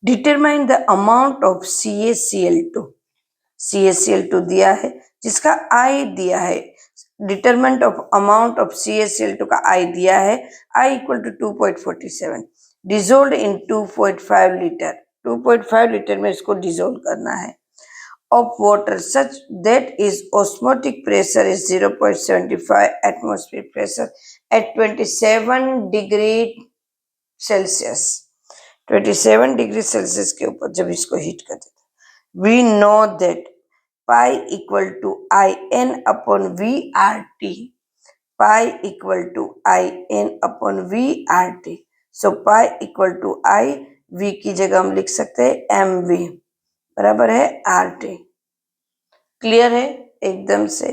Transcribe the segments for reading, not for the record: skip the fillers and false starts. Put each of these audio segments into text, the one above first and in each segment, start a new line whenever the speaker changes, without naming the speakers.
Determine the amount of CaCl2। CaCl2 दिया है जिसका I दिया है, determinant of amount of CaCl2 का I दिया है, I equal to 2.47, dissolve in 2.5 litre. 2.5 litre में इसको डिजोल्व करना है of water such that its osmotic pressure is 0.75 atmosphere pressure at 27 degree Celsius। 27 degree Celsius के ऊपर जब इसको हीट कर देते हैं, we know that pi equal to In upon VRT, pi equal to In upon VRT। so pi equal to I, V की जगह हम लिख सकते हैं mV बराबर है RT। क्लियर है एकदम से।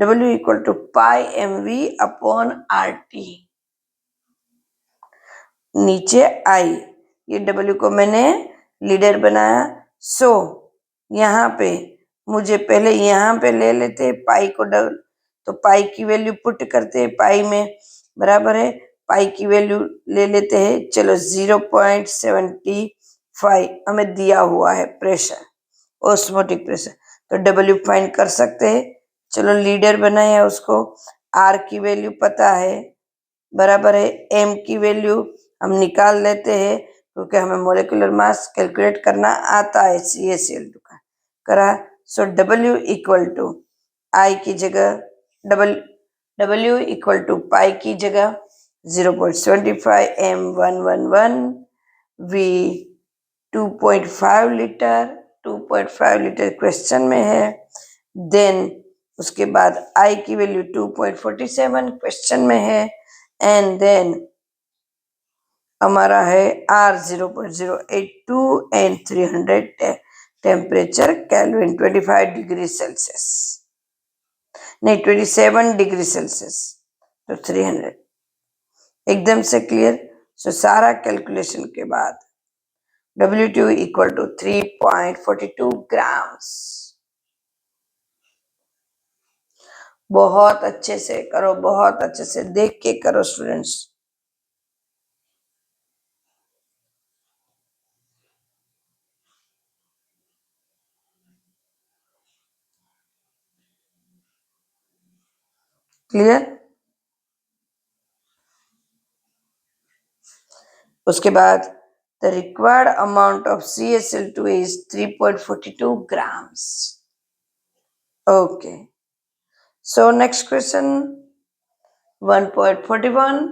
W equal to pi mV upon RT, नीचे I, ये W को मैंने लीडर बनाया। सो यहाँ पे मुझे पहले यहाँ पे ले लेते हैं पाई को डबल, तो पाई की वैल्यू पुट करते हैं पाई में, बराबर है पाई की वैल्यू ले लेते हैं। चलो 0.75 हमें दिया हुआ है प्रेशर, ऑस्मोटिक प्रेशर, तो W फाइंड कर सकते हैं। चलो लीडर बनाया उसको, R की वैल्यू पता है, बराबर है M की वैल्यू हम निकाल लेते हैं क्योंकि हमें मोलिकुलर मास कैलकुलेट करना आता है CaCl2 का करा। सो W इक्वल टू I की जगह W इक्वल टू पाई की जगह 0.75, M 111, V 2.5 litre, 2.5 litre question में है। देन उसके बाद I की वैल्यू 2.47 क्वेश्चन में है, एंड देन हमारा है R 0.082 and 300 temperature kelvin, 25 degree Celsius नहीं 27 डिग्री सेल्सियस, तो 300 एकदम से क्लियर। सो सारा कैलकुलेशन के बाद W2 इक्वल टू 3.42 ग्राम्स। बहुत अच्छे से करो, बहुत अच्छे से देख के करो स्टूडेंट्स। क्लियर। उसके बाद the required amount of CaCl2 is 3.42 grams. Okay, so next question 1.41।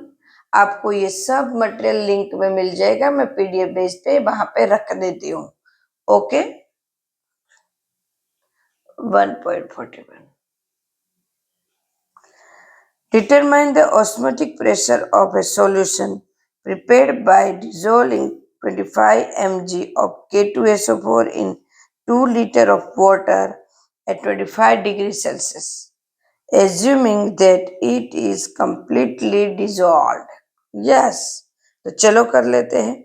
आपको ये सब मटेरियल लिंक में मिल जाएगा, मैं PDF बेस पे वहां पे रख देती हूँ। Okay 1.41, determine the osmotic pressure of a solution prepared by dissolving 25 mg of K2SO4 in 2 liter of water at 25 degrees Celsius, assuming that it is completely dissolved। yes, तो चलो कर लेते हैं।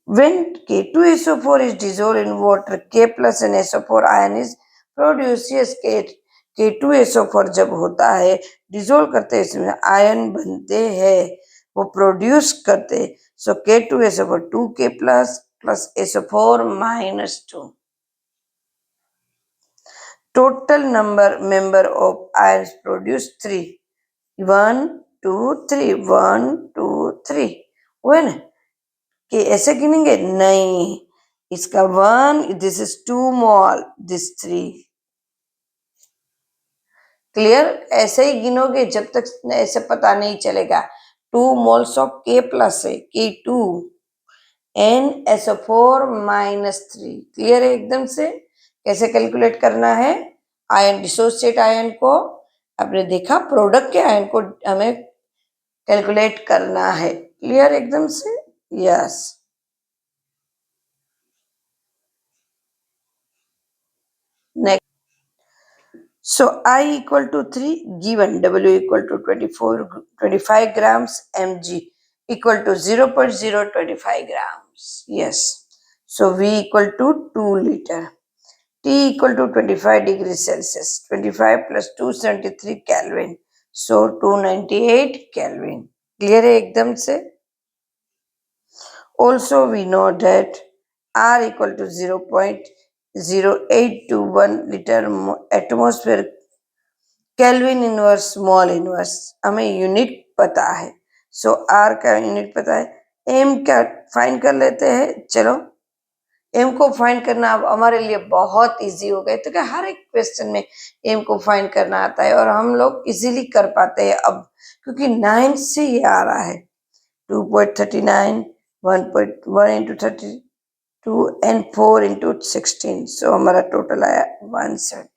when K2SO4 is dissolved in water, K plus and SO4 ion is produced। yes, K2SO4 जब होता है dissolve करते हैं इसमें आयन बनते हैं, वो प्रोड्यूस करते हैं। सो K2SO4 2K plus plus SO4 minus 2, total number member of ions produce 3, 1 2 3, 1 2 3 हुए ना। कि ऐसे गिनेंगे नहीं, इसका 1, this is 2 mole, this 3। Clear, ऐसे ही गिनोगे जब तक ऐसे पता नहीं चलेगा। 2 मोल्स ऑफ K प्लस है K2 and SO4 minus 3। Clear है एकदम से। कैसे कैलकुलेट करना है आयन, डिसोसिएट आयन को आपने देखा, प्रोडक्ट के आयन को हमें कैलकुलेट करना है। क्लियर एकदम से। Yes next. So I equal to 3 given, W equal to 25 grams, mg equal to 0.025 grams। yes, so V equal to 2 liter, T equal to 25 degrees Celsius, 25 plus 273 Kelvin, so 298 Kelvin। Clear है एकदम से। Also we know that R equal to 0.0821 liter atmosphere kelvin inverse small inverse हमें unit पता है। सो are का unit पता है, M क्या फाइंड कर लेते हैं। चलो एम को फाइंड करना अब हमारे लिए बहुत इजी हो गया, तो क्या हर एक क्वेश्चन में एम को फाइंड करना आता है और हम लोग इजीली कर पाते हैं अब, क्योंकि 9 से ये आ रहा है 2.39, 1.1 इंटू 32 एंड 4 इंटू 16। सो हमारा टोटल आया 174।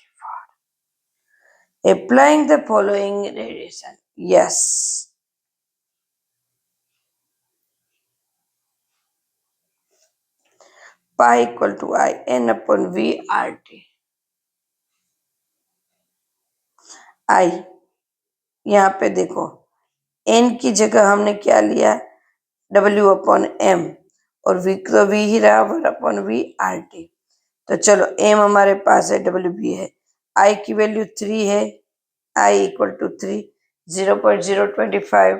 Applying the following radiation, yes. Pi equal to I n upon V RT. I यहाँ पे देखो n की जगह हमने क्या लिया, W अपॉन M, और V तो V ही रहा, 1 अपॉन V RT। तो चलो M हमारे पास है, W भी है, I की वैल्यू 3 है, I इक्वल टू 3, 0.025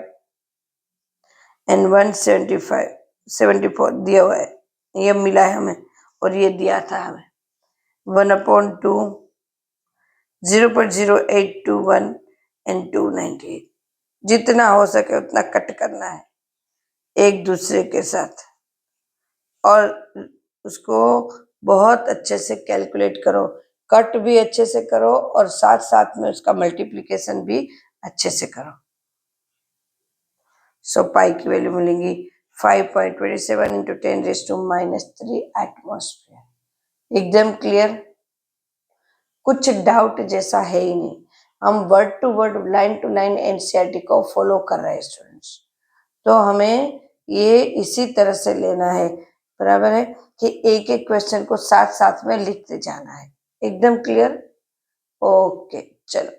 एंड 174 दिया हुआ है, ये मिला है हमें, और ये दिया था हमें 1/2, 0.0821 एंड 298। जितना हो सके उतना कट करना है एक दूसरे के साथ, और उसको बहुत अच्छे से कैलकुलेट करो, कट भी अच्छे से करो और साथ साथ में उसका मल्टीप्लिकेशन भी अच्छे से करो। सो पाई की वैल्यू मिलेंगी 5.27 इंटू 10⁻³ एटमॉस्फेयर। एकदम क्लियर, कुछ डाउट जैसा है ही नहीं। हम word to word, line to line NCERT को फॉलो कर रहे हैं स्टूडेंट्स, तो हमें ये इसी तरह से लेना है, बराबर है कि एक एक क्वेश्चन को साथ साथ में लिखते जाना है। एकदम क्लियर? ओके, चलो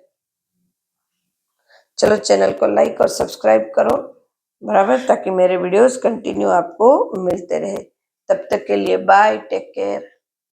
चलो चैनल को लाइक और सब्सक्राइब करो, बराबर, ताकि मेरे वीडियोस कंटिन्यू आपको मिलते रहे। तब तक के लिए बाय, टेक केयर।